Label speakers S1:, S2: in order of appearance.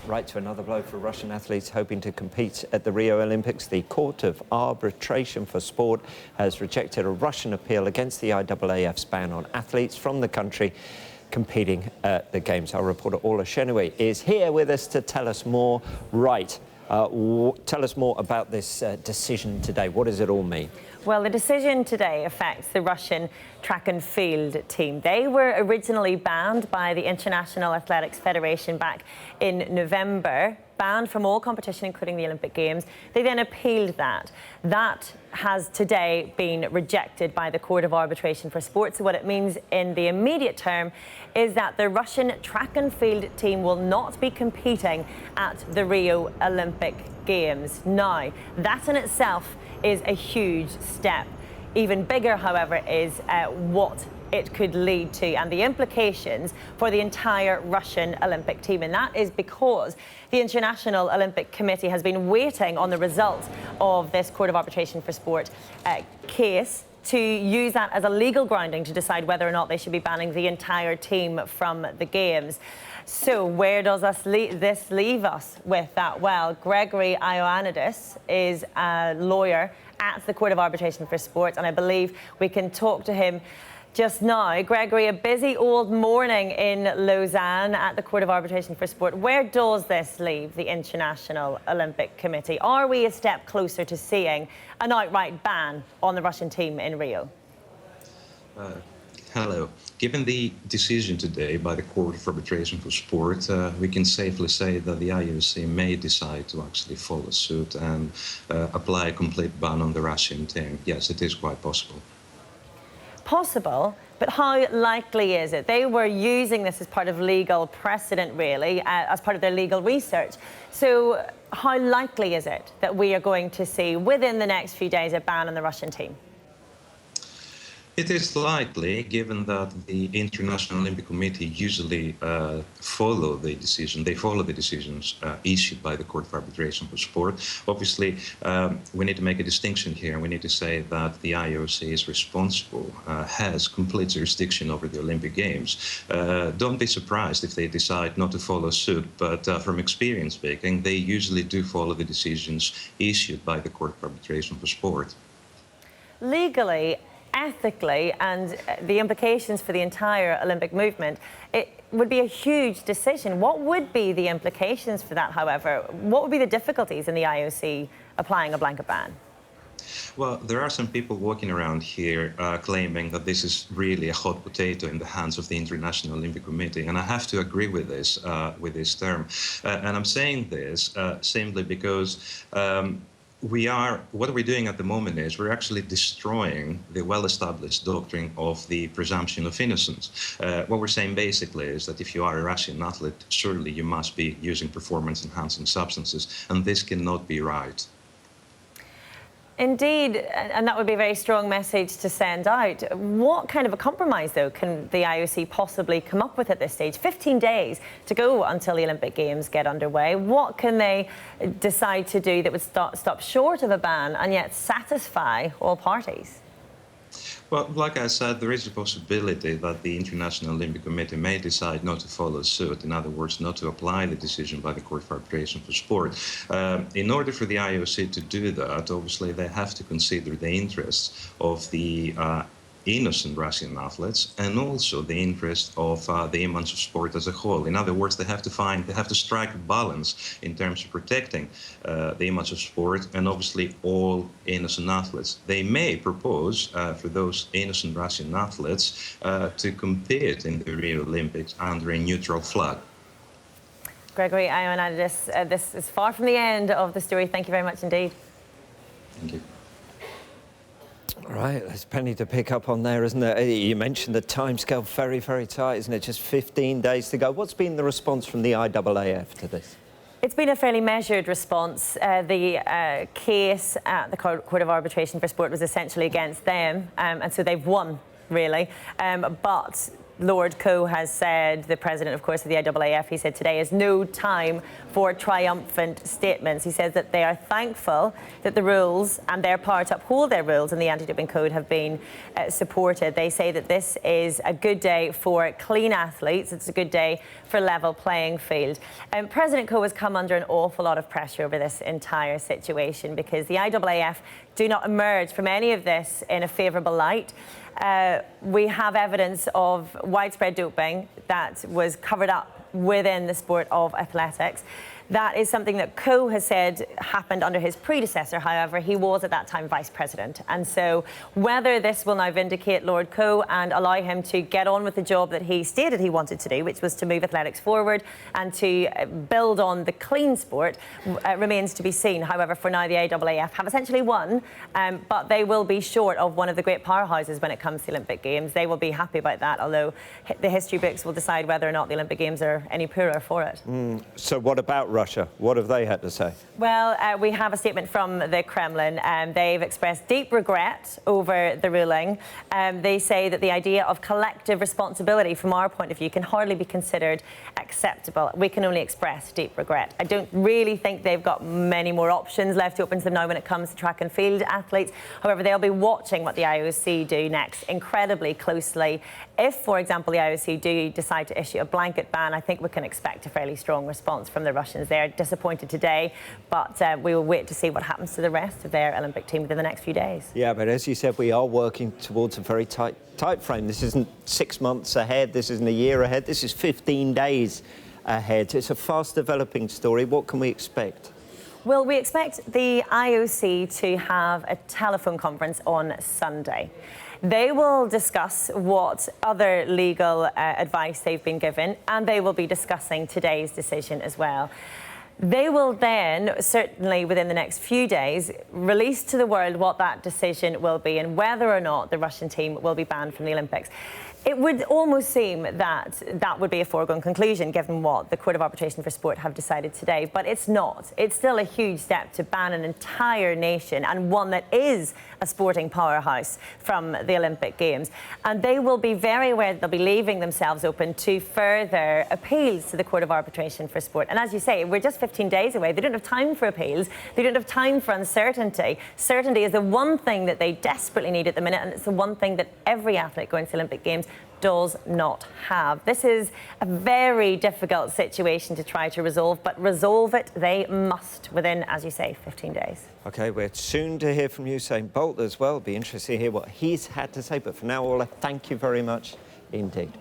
S1: Right to another blow for Russian athletes hoping to compete at the Rio Olympics. The Court of Arbitration for Sport has rejected a Russian appeal against the IAAF's ban on athletes from the country competing at the Games. Our reporter Orla Shenaway is here with us to tell us more. Right, tell us more about this decision today. What does it all mean?
S2: Well, the decision today affects the Russian track and field team. They were originally banned by the International Athletics Federation back in November, banned from all competition, including the Olympic Games. They then appealed that. That has today been rejected by the Court of Arbitration for Sport. So what it means in the immediate term is that the Russian track and field team will not be competing at the Rio Olympic Games. Now, that in itself is a huge step. Even bigger, however, is what it could lead to and the implications for the entire Russian Olympic team. And that is because the International Olympic Committee has been waiting on the results of this Court of Arbitration for Sport case to use that as a legal grounding to decide whether or not they should be banning the entire team from the Games. So where does this leave us with that? Well, Gregory Ioannidis is a lawyer at the Court of Arbitration for Sport, and I believe we can talk to him just now. Gregory, a busy old morning in Lausanne at the Court of Arbitration for Sport. Where does this leave the International Olympic Committee? Are we a step closer to seeing an outright ban on the Russian team in Rio?
S3: Hello. Given the decision today by the Court of Arbitration for Sport, we can safely say that the IOC may decide to actually follow suit and apply a complete ban on the Russian team. Yes, it is quite possible.
S2: Possible, but how likely is it? They were using this as part of legal precedent, really, as part of their legal research. So how likely is it that we are going to see within the next few days a ban on the Russian team?
S3: It is likely, given that the International Olympic Committee usually follow the decision. They follow the decisions issued by the Court of Arbitration for Sport. Obviously, we need to make a distinction here. We need to say that the IOC is responsible, has complete jurisdiction over the Olympic Games. Don't be surprised if they decide not to follow suit, but from experience speaking, they usually do follow the decisions issued by the Court of Arbitration for Sport.
S2: Legally, ethically, and the implications for the entire Olympic movement, it would be a huge decision. What would be the implications for that, however? What would be the difficulties in the IOC applying a blanket ban?
S3: Well, there are some people walking around here claiming that this is really a hot potato in the hands of the International Olympic Committee, and I have to agree with this term. And I'm saying this simply because what we're doing at the moment is we're actually destroying the well-established doctrine of the presumption of innocence. What we're saying basically is that if you are a Russian athlete, surely you must be using performance-enhancing substances, and this cannot be right.
S2: Indeed, and that would be a very strong message to send out. What kind of a compromise, though, can the IOC possibly come up with at this stage? 15 days to go until the Olympic Games get underway. What can they decide to do that would stop short of a ban and yet satisfy all parties?
S3: Well, like I said, there is a possibility that the International Olympic Committee may decide not to follow suit. In other words, not to apply the decision by the Court of Arbitration for Sport. In order for the IOC to do that, obviously, they have to consider the interests of the innocent Russian athletes and also the interest of the image of sport as a whole. In other words, they have to strike a balance in terms of protecting the image of sport and obviously all innocent athletes. They may propose for those innocent Russian athletes to compete in the Rio Olympics under a neutral flag.
S2: Gregory Ioannidis, this is far from the end of the story. Thank you very much indeed.
S3: Thank you.
S1: Right, there's plenty to pick up on there, isn't there? You mentioned the timescale, very, very tight, isn't it? Just 15 days to go. What's been the response from the IAAF to this?
S2: It's been a fairly measured response. The case at the Court of Arbitration for Sport was essentially against them, and so they've won, really. But Lord Coe has said, the president, of course, of the IAAF, he said today is no time for triumphant statements. He says that they are thankful that the rules and their power to uphold their rules in the anti-doping code have been supported. They say that this is a good day for clean athletes. It's a good day for level playing field. President Coe has come under an awful lot of pressure over this entire situation because the IAAF do not emerge from any of this in a favourable light. We have evidence of widespread doping that was covered up within the sport of athletics. That is something that Coe has said happened under his predecessor. However, he was at that time vice president. And so whether this will now vindicate Lord Coe and allow him to get on with the job that he stated he wanted to do, which was to move athletics forward and to build on the clean sport, remains to be seen. However, for now, the IAAF have essentially won, but they will be short of one of the great powerhouses when it comes to the Olympic Games. They will be happy about that, although the history books will decide whether or not the Olympic Games are any poorer for it.
S1: So what about Russia? What have they had to say?
S2: Well, we have a statement from the Kremlin. They've expressed deep regret over the ruling. They say that the idea of collective responsibility, from our point of view, can hardly be considered acceptable. We can only express deep regret. I don't really think they've got many more options left open to them now when it comes to track and field athletes. However, they'll be watching what the IOC do next incredibly closely. If, for example, the IOC do decide to issue a blanket ban, I think we can expect a fairly strong response from the Russians. They're disappointed today, but we will wait to see what happens to the rest of their Olympic team within the next few days. Yeah,
S1: but as you said, we are working towards a very tight frame. This isn't 6 months ahead, this isn't a year ahead, this is 15 days ahead. It's a fast developing story. What can we expect?
S2: Well, we expect the IOC to have a telephone conference on Sunday. They will discuss what other legal advice they've been given, and they will be discussing today's decision as well. They will then, certainly within the next few days, release to the world what that decision will be and whether or not the Russian team will be banned from the Olympics. It would almost seem that that would be a foregone conclusion given what the Court of Arbitration for Sport have decided today, but it's not. It's still a huge step to ban an entire nation, and one that is a sporting powerhouse, from the Olympic Games. And they will be very aware that they'll be leaving themselves open to further appeals to the Court of Arbitration for Sport. And as you say, we're just 15 days away. They don't have time for appeals. They don't have time for uncertainty. Certainty is the one thing that they desperately need at the minute, and it's the one thing that every athlete going to the Olympic Games does not have. This is a very difficult situation to try to resolve, but resolve it they must within, as you say, 15 days.
S1: OK, we're soon to hear from Usain Bolt as well. It'll be interesting to hear what he's had to say. But for now, Ola, thank you very much indeed.